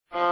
Susulatan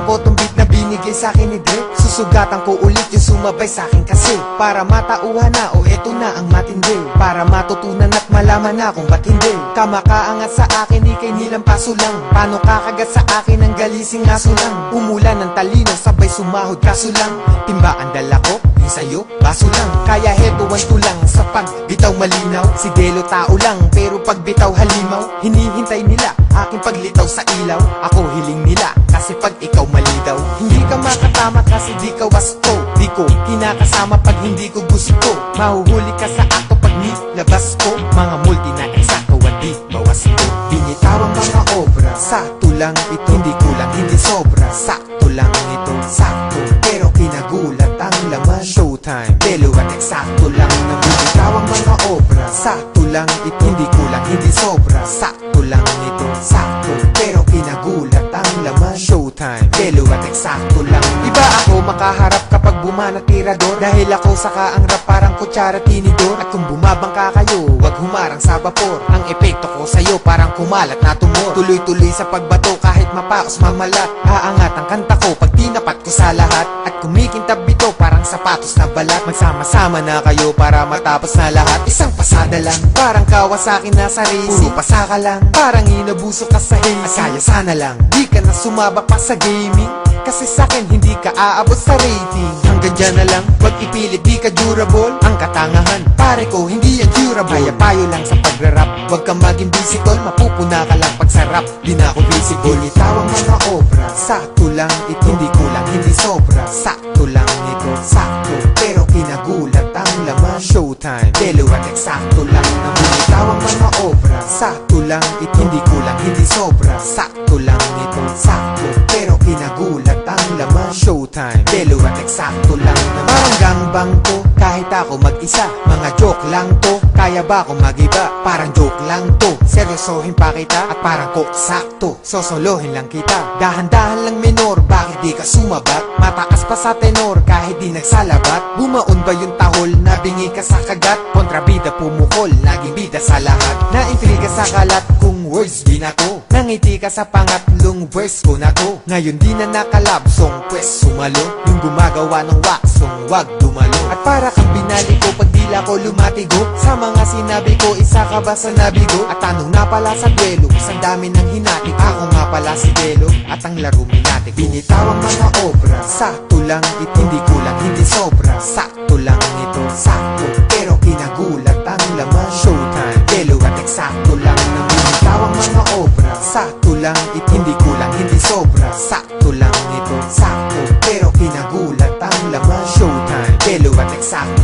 ko tong beat na binigay sa'kin ni Dre. Susugatan ko ulit yung sumabay sa'kin kasi para matauhan na o eto na ang matindi, para matutunan at malaman na kung ba't hindi ka makaangat sa akin, ikay nilang paso lang. Paano kakagat sa akin ang galising aso lang? Umulan ng talino, sabay sumahod kaso lang. Timba ang dala ko, yung sa'yo, baso lang. Kaya hetuan to lang sa pagbitaw malinaw. Si Delo tao lang, pero pagbitaw halimaw. Hinihintay nila aking paglitaw sa ilaw. Ako hiling nila, kasi pag ikaw mali daw. Hindi ka makatama kasi di ka wasto. Di ko kinakasama pag hindi ko gusto. Mahuhuli ka sa akto pag nilabas ko. Mga multi na eksakto at di bawas ko. Binitawang mga obra, sakto lang ito. Hindi kulang, hindi sobra. Sakto lang ito, sakto, pero kinagulat ang laman. Showtime, Delo at eksakto lang na binitawang mga obra. Sakto lang ito, hindi kulang, hindi sobra. Sakto lang ito, sakto, pero kinagulat ang laman. Showtime, Delo at eksakto lang. Iba ako makaharap kapag bumana tirador, dahil ako saka ang rap parang kutsara tinidor. At kung bumabangka kayo, wag humarang sa vapor. Ang epekto ko sa'yo parang kumalat na tumor. Tuloy-tuloy sa pagbato kahit mapaos mamalat. Aangat ang kanta ko pag tinapat ko sa lahat. At kumikintab ito parang sapatos na balat. Magsama-sama na kayo para matapos na lahat. Isang pasada lang, parang Kawasaki na sa racing. Puro pasaka lang, parang inabuso ka sa hazing. At kaya sana lang, di ka na sumabak pa sa gaming, kasi sa'kin hindi ka aabot sa rating. Hanggang dyan na lang, wag ipilit di ka durable. Ang katangahan, pare ko hindi yan durable. Kaya payo lang sa pagra-rap, wag kang maging visible. Mapupuna ka lang pag sa rap, di na ako visible. Itawang mga obra, sakto lang ito. Hindi kulang, hindi sobra. Sakto lang ito, sakto, pero kinagulat ang laman. Showtime, Delo at eksakto lang na binitawang mga obra. Sakto lang ito, hindi kulang, hindi sobra. Sakto lang ito, sakto, pero kinagulat ang laman. Showtime, Delo at eksakto lang na parang gangbang to, kahit ako mag-isa. Mga joke lang to, kaya ba ako mag-iba? Parang joke lang to, seryosohin pa kita. At parang coke sakto, sosolohin lang kita. Dahan-dahan lang minor, bakit di ka sumabat? Mataas pa sa tenor, kahit di nagsalabat. Bumaon ba yung tahol, nabingi ka sa kagat? Kontrabida pumukol, naging bida sa lahat. Naintriga sa kalat kung words di na to. Nangiti ka sa pangatlong verse ko na to. Ngayon di na nakalabsong, pwes sumalo. Yung gumagawa ng waksong, wag dumalo. At para kang binali ko pag dila ko lumatigo. Sa mga sinabi ko, isa ka ba sa nabigo? At tanong na pala sa duelo, isang dami ng hinatik. Ako nga pala si Delo, at ang laro minatik. Binitawang mga obra, sakto lang ito. Hindi kulang, hindi sobra. Sakto lang ito, sakto, pero kinagulat ang laman. Showtime, Delo at eksakto lang na binitawang mga obra. Sakto lang ito, hindi kulang, hindi sobra. Sakto lang ito, sakto, pero kinagulat ang laman. Showtime, Delo at eksakto